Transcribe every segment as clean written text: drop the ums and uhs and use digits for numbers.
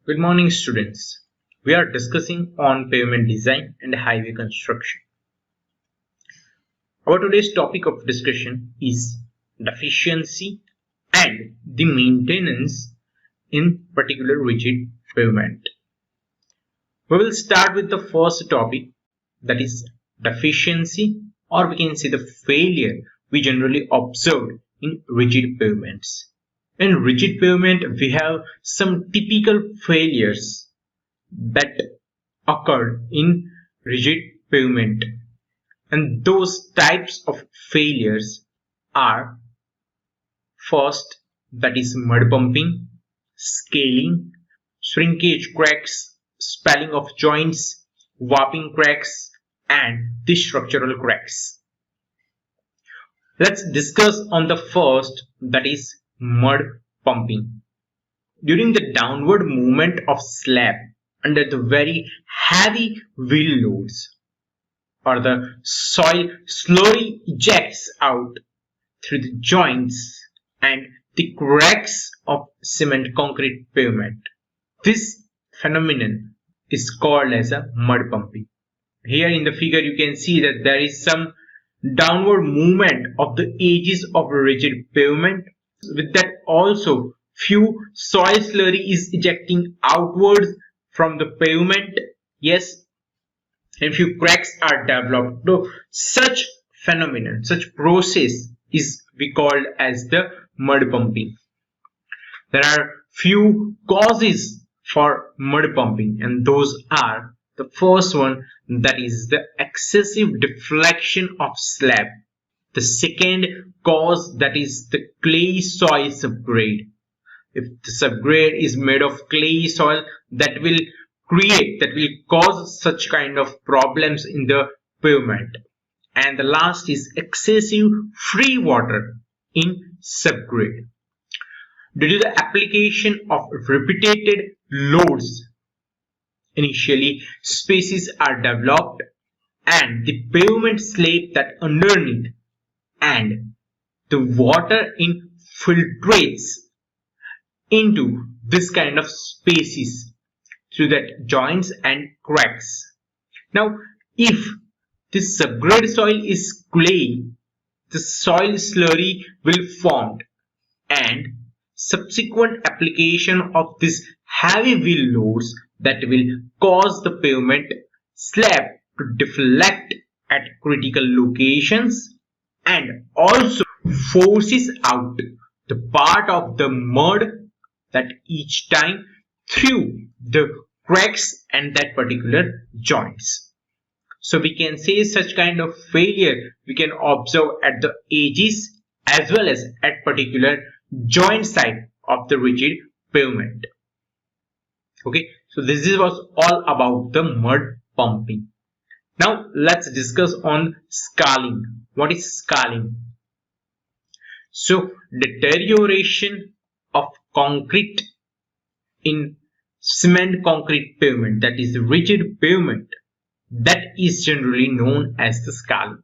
Good morning, students. We are discussing on pavement design and highway construction. Our today's topic of discussion is deficiency and the maintenance in particular rigid pavement. We will start with the first topic, that is deficiency, or we can say the failure we generally observe in rigid pavements. In rigid pavement, we have some typical failures that occur in rigid pavement, and those types of failures are: first, that is mud pumping, scaling, shrinkage cracks, spalling of joints, warping cracks, and the structural cracks. Let's discuss on the first, that is mud pumping. During the downward movement of slab under the very heavy wheel loads, or the soil slowly ejects out through the joints and the cracks of cement concrete pavement. This phenomenon is called as a mud pumping. Here in the figure you can see that there is some downward movement of the edges of rigid pavement. With that also few soil slurry is ejecting outwards from the pavement. Yes, and few cracks are developed. So such phenomenon, such process is we called as the mud pumping. There are few causes for mud pumping, and those are: the first one, that is the excessive deflection of slab. The second cause, that is the clay soil subgrade. If the subgrade is made of clay soil, that will cause such kind of problems in the pavement. And the last is excessive free water in subgrade. Due to the application of repeated loads, initially spaces are developed and the pavement slab that underneath, and the water infiltrates into this kind of spaces through that joints and cracks. Now, if this subgrade soil is clay, the soil slurry will form, and subsequent application of this heavy wheel loads that will cause the pavement slab to deflect at critical locations, and also forces out the part of the mud that each time through the cracks and that particular joints. So we can say such kind of failure we can observe at the edges as well as at particular joint side of the rigid pavement. Okay, so this was all about the mud pumping. Now let's discuss on scaling. What is scaling? So deterioration of concrete in cement concrete pavement, that is rigid pavement, that is generally known as the scaling.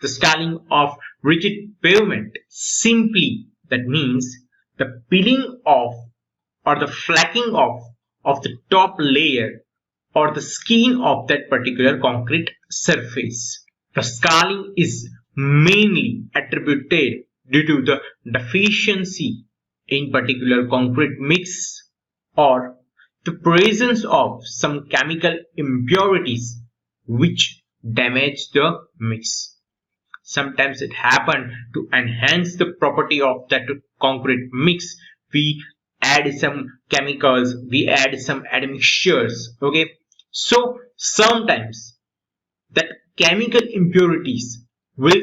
The scaling of rigid pavement simply that means the peeling off or the flaking off of the top layer or the skin of that particular concrete surface. The scaling is mainly attributed due to the deficiency in particular concrete mix or the presence of some chemical impurities which damage the mix. Sometimes it happens to enhance the property of that concrete mix. We add some chemicals, we add some admixtures. Okay, so sometimes that chemical impurities will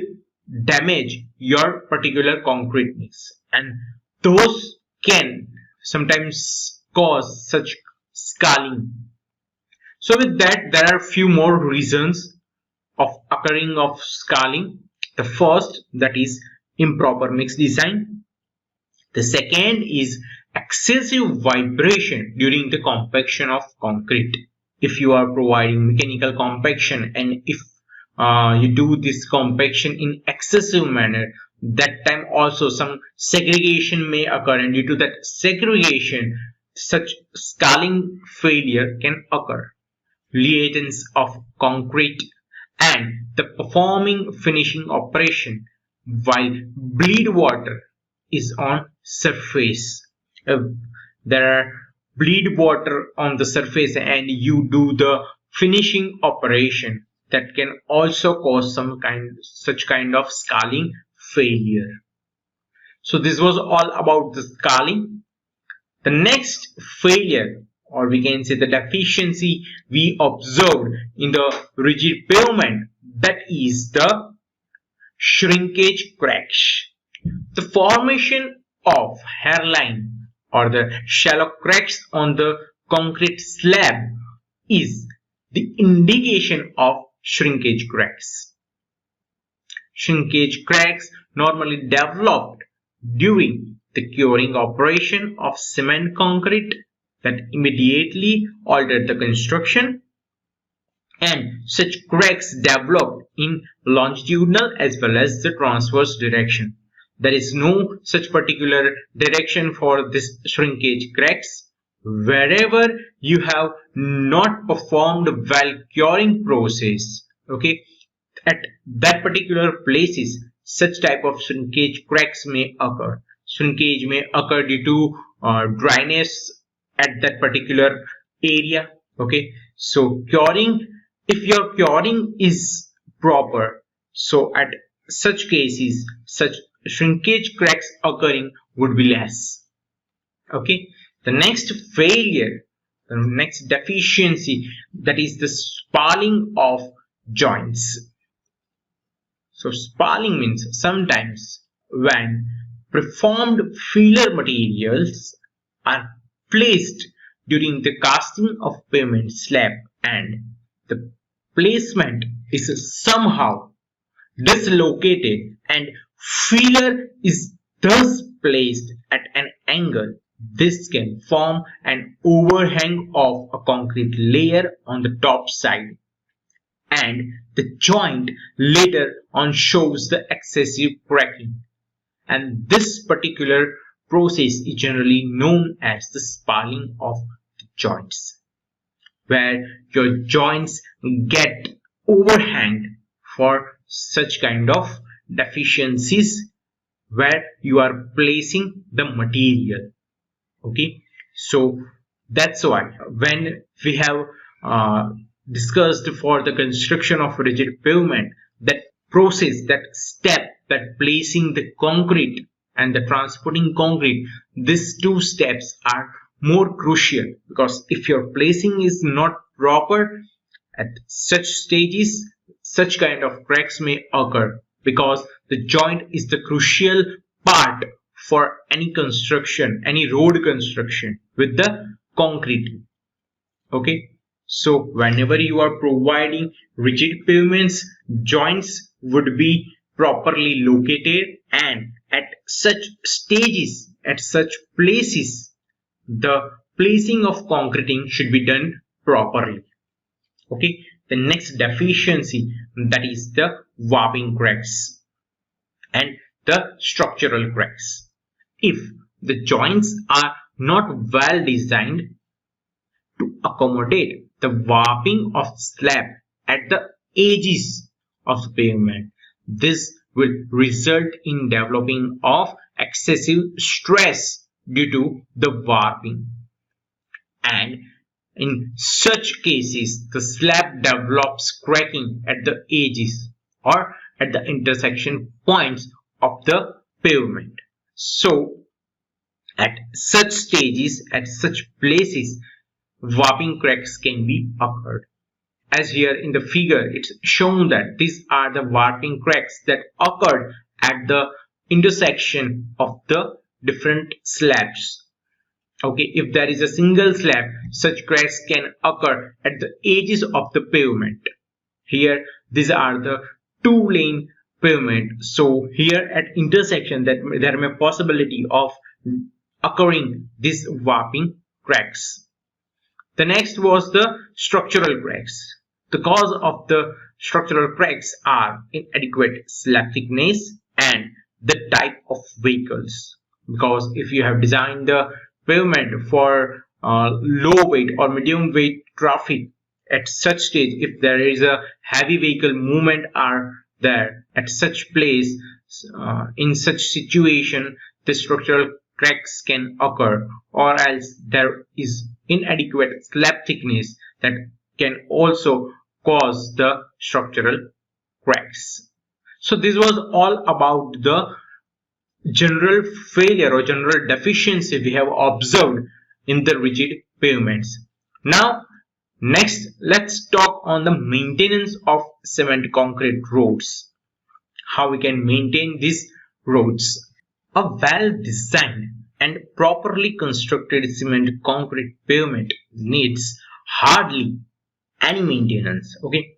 damage your particular concrete mix, and those can sometimes cause such scaling. So with that, there are few more reasons of occurring of scaling. The first, that is improper mix design. The second is excessive vibration during the compaction of concrete. If you are providing mechanical compaction and if you do this compaction in excessive manner, that time also some segregation may occur, and due to that segregation such scaling failure can occur. Liaisons of concrete and the performing finishing operation while bleed water is on surface. If there are bleed water on the surface and you do the finishing operation, that can also cause such kind of scaling failure. So this was all about the scaling. The next failure, or we can say the deficiency we observed in the rigid pavement, that is the shrinkage cracks. The formation of hairline or the shallow cracks on the concrete slab is the indication of shrinkage cracks. Shrinkage cracks normally developed during the curing operation of cement concrete that immediately altered the construction, and such cracks developed in longitudinal as well as the transverse direction. There is no such particular direction for this shrinkage cracks. Wherever you have not performed well curing process, okay, at that particular places, such type of shrinkage cracks may occur. Shrinkage may occur due to dryness at that particular area. Okay, so curing, if your curing is proper, so at such cases, such shrinkage cracks occurring would be less. Okay, the next failure, the next deficiency, that is the spalling of joints. So spalling means sometimes when preformed filler materials are placed during the casting of pavement slab and the placement is somehow dislocated and filler is thus placed at an angle, this can form an overhang of a concrete layer on the top side, and the joint later on shows the excessive cracking, and this particular process is generally known as the spalling of the joints, where your joints get overhanged for such kind of deficiencies where you are placing the material. Okay, so that's why when we have discussed for the construction of rigid pavement, that process, that step, that placing the concrete and the transporting concrete, these two steps are more crucial, because if your placing is not proper at such stages, such kind of cracks may occur, because the joint is the crucial part for any construction, any road construction with the concrete. Okay, so whenever you are providing rigid pavements, joints would be properly located, and at such stages, at such places, the placing of concreting should be done properly. Okay, the next deficiency, that is the warping cracks and the structural cracks. If the joints are not well designed to accommodate the warping of slab at the edges of the pavement, this will result in developing of excessive stress due to the warping, and in such cases the slab develops cracking at the edges or at the intersection points of the pavement. So at such stages, at such places, warping cracks can be occurred. As here in the figure, it's shown that these are the warping cracks that occurred at the intersection of the different slabs. Okay, if there is a single slab, such cracks can occur at the edges of the pavement. Here, these are the two-lane pavement. So here at intersection, that there may possibility of occurring these warping cracks. The next was the structural cracks. The cause of the structural cracks are inadequate slab thickness and the type of vehicles. Because if you have designed the pavement for low weight or medium weight traffic at such stage, if there is a heavy vehicle movement are there at such place, in such situation the structural cracks can occur, or else there is inadequate slab thickness that can also cause the structural cracks. So this was all about the general failure or general deficiency we have observed in the rigid pavements. Now, next, let's talk on the maintenance of cement concrete roads. How we can maintain these roads. A well-designed and properly constructed cement concrete pavement needs hardly any maintenance. Okay.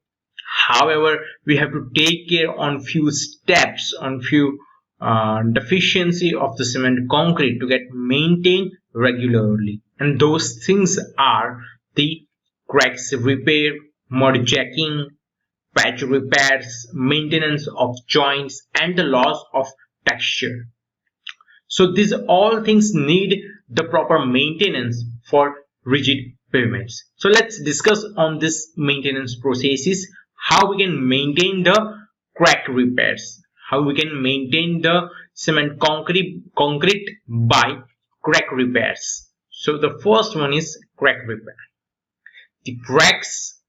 However, we have to take care on few steps, on few deficiency of the cement concrete to get maintained regularly, and those things are the cracks repair, mudjacking, patch repairs, maintenance of joints, and the loss of texture. So these all things need the proper maintenance for rigid pavements. So let's discuss on this maintenance processes, how we can maintain the crack repairs, how we can maintain the cement concrete by crack repairs. So the first one is crack repair. The cracks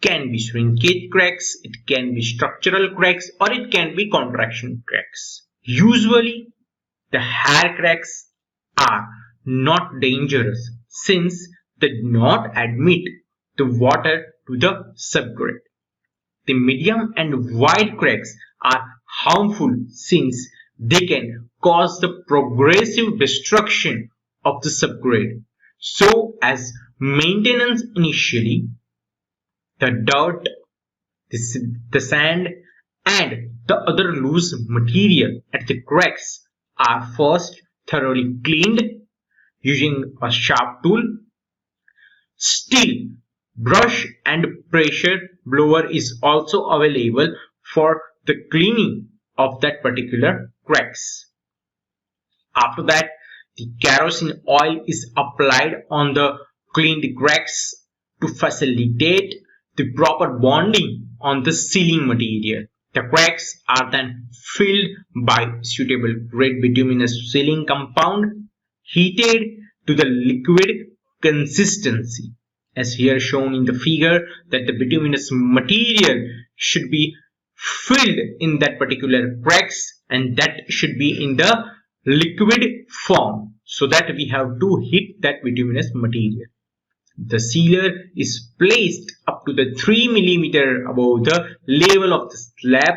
can be shrinkage cracks, it can be structural cracks, or it can be contraction cracks. Usually the hair cracks are not dangerous since they do not admit the water to the subgrade. The medium and wide cracks are harmful since they can cause the progressive destruction of the subgrade. So as maintenance initially, the dirt, the sand and the other loose material at the cracks are first thoroughly cleaned using a sharp tool. Still, brush and pressure blower is also available for the cleaning of that particular cracks. After that, the kerosene oil is applied on the cleaned cracks to facilitate the proper bonding on the sealing material. The cracks are then filled by suitable grade bituminous sealing compound heated to the liquid consistency, as here shown in the figure, that the bituminous material should be filled in that particular cracks, and that should be in the liquid form, so that we have to heat that bituminous material. The sealer is placed up to the 3 mm above the level of the slab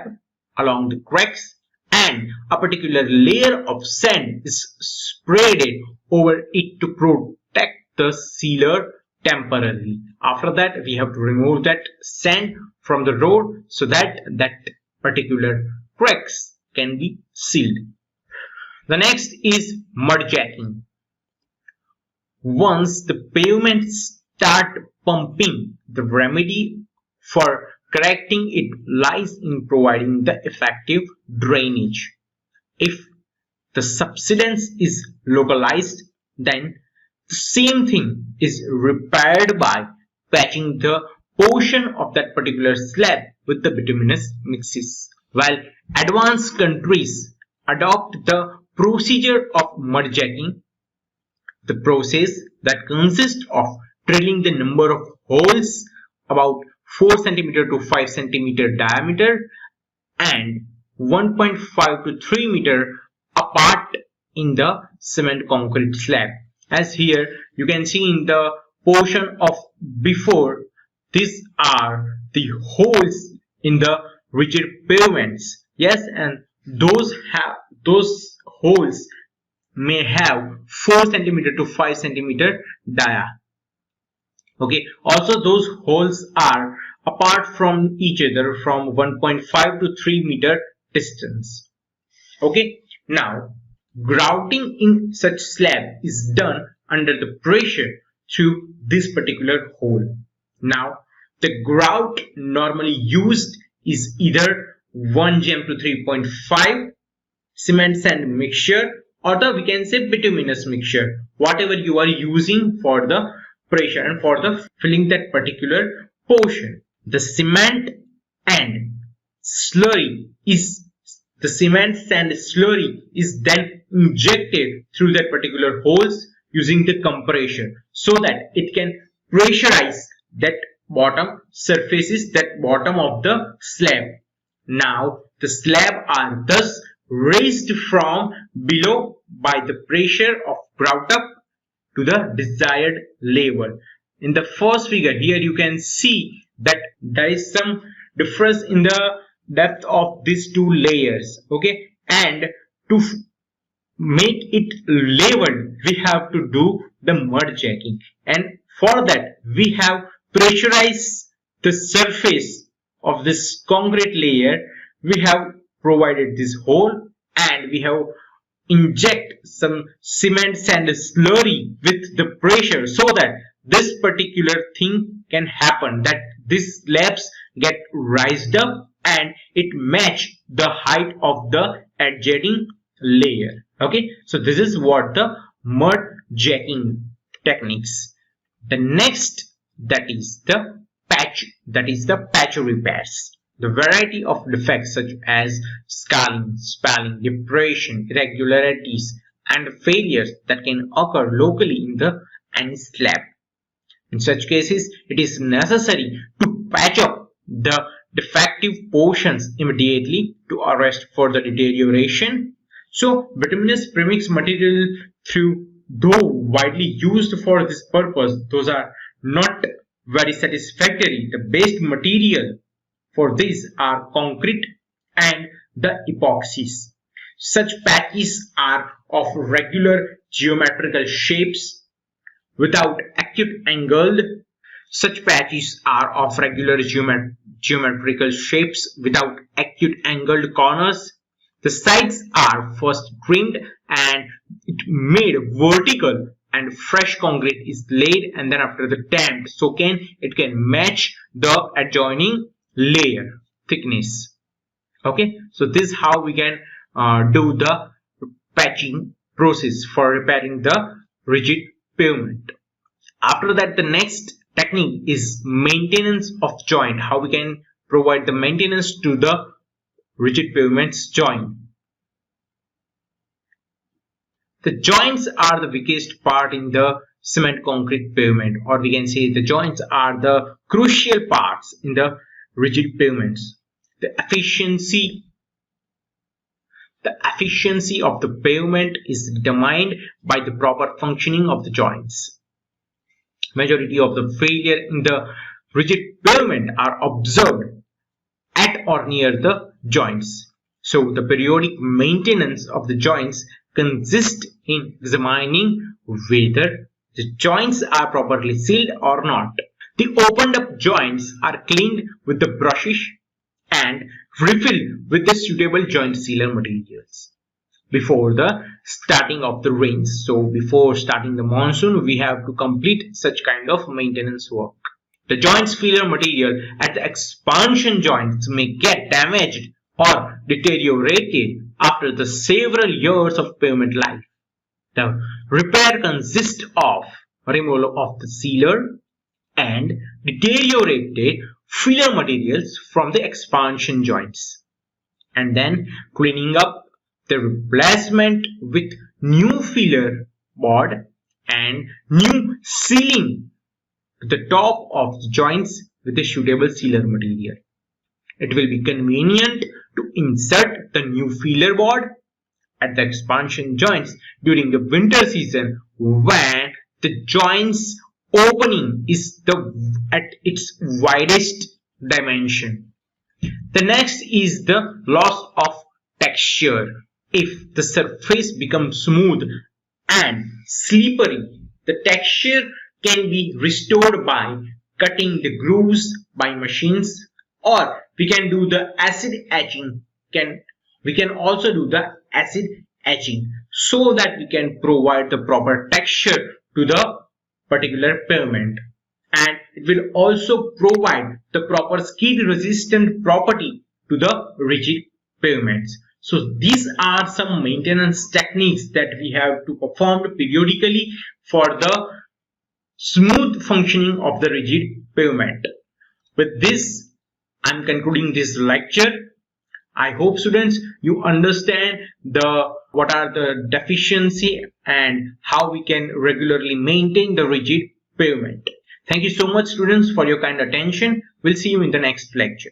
along the cracks, and a particular layer of sand is sprayed over it to protect the sealer temporarily. After that, we have to remove that sand from the road so that that particular cracks can be sealed. The next is mudjacking. Once the pavements start pumping, the remedy for correcting it lies in providing the effective drainage. If the subsidence is localized, then the same thing is repaired by patching the portion of that particular slab with the bituminous mixes. While advanced countries adopt the procedure of mudjacking, the process that consists of drilling the number of holes about 4 cm to 5 cm diameter and 1.5 to 3 meter apart in the cement concrete slab. As here you can see in the portion of before, these are the holes in the rigid pavements. Yes, and those holes may have 4 cm to 5 cm dia. Okay, also those holes are apart from each other from 1.5 to 3 meter distance. Okay, now grouting in such slab is done under the pressure through this particular hole. Now the grout normally used is either 1 gm to 3.5 cement sand mixture, or the we can say bituminous mixture. whatever you are using for the pressure and for the filling that particular portion. The cement and slurry is the cement sand slurry is then injected through that particular holes using the compression so that it can pressurize that bottom surfaces, that bottom of the slab. Now the slab are thus raised from below by the pressure of grout up to the desired level. In the first figure here you can see that there is some difference in the depth of these two layers, okay, and to make it leveled we have to do the mudjacking, and for that we have pressurized the surface of this concrete layer. We have provided this hole and we have inject some cement sand slurry with the pressure so that this particular thing can happen, that these slabs get raised up and it match the height of the adjacent layer. Okay, so this is what the mud jacking techniques. The next, that is the patch repairs. The variety of defects such as scarring, spalling, depression, irregularities, and failures that can occur locally in the any slab. In such cases, it is necessary to patch up the defective portions immediately to arrest further deterioration. So, bituminous premix material, though widely used for this purpose, those are not very satisfactory. The best material for these are concrete and the epoxies. Such patches are of regular geometrical shapes without acute angled. Such patches are of regular geometrical shapes without acute angled corners. The sides are first trimmed and made vertical, and fresh concrete is laid and then after the damped so it can match the adjoining layer thickness. Okay, so this is how we can do the patching process for repairing the rigid pavement. After that, the next technique is maintenance of joint, how we can provide the maintenance to the rigid pavements joint. The joints are the weakest part in the cement concrete pavement, or we can say the joints are the crucial parts in the rigid pavements. The efficiency of the pavement is determined by the proper functioning of the joints. Majority of the failure in the rigid pavement are observed at or near the joints. So the periodic maintenance of the joints consists in examining whether the joints are properly sealed or not. The opened up joints are cleaned with the brushes and refilled with the suitable joint sealer materials before the starting of the rains. So before starting the monsoon, we have to complete such kind of maintenance work. The joints filler material at the expansion joints may get damaged or deteriorated after the several years of pavement life. The repair consists of removal of the sealer and deteriorated filler materials from the expansion joints, and then cleaning up the replacement with new filler board and new sealing the top of the joints with a suitable sealer material. It will be convenient to insert the new filler board at the expansion joints during the winter season when the joints opening is at its widest dimension. The next is the loss of texture. If the surface becomes smooth and slippery, the texture can be restored by cutting the grooves by machines, or we can do the acid etching. We can also do the acid etching so that we can provide the proper texture to the particular pavement, and it will also provide the proper skid resistant property to the rigid pavements. So these are some maintenance techniques that we have to perform periodically for the smooth functioning of the rigid pavement. With this, I'm concluding this lecture. I hope students you understand what are the deficiency and how we can regularly maintain the rigid pavement. Thank you so much students for your kind attention. We'll see you in the next lecture.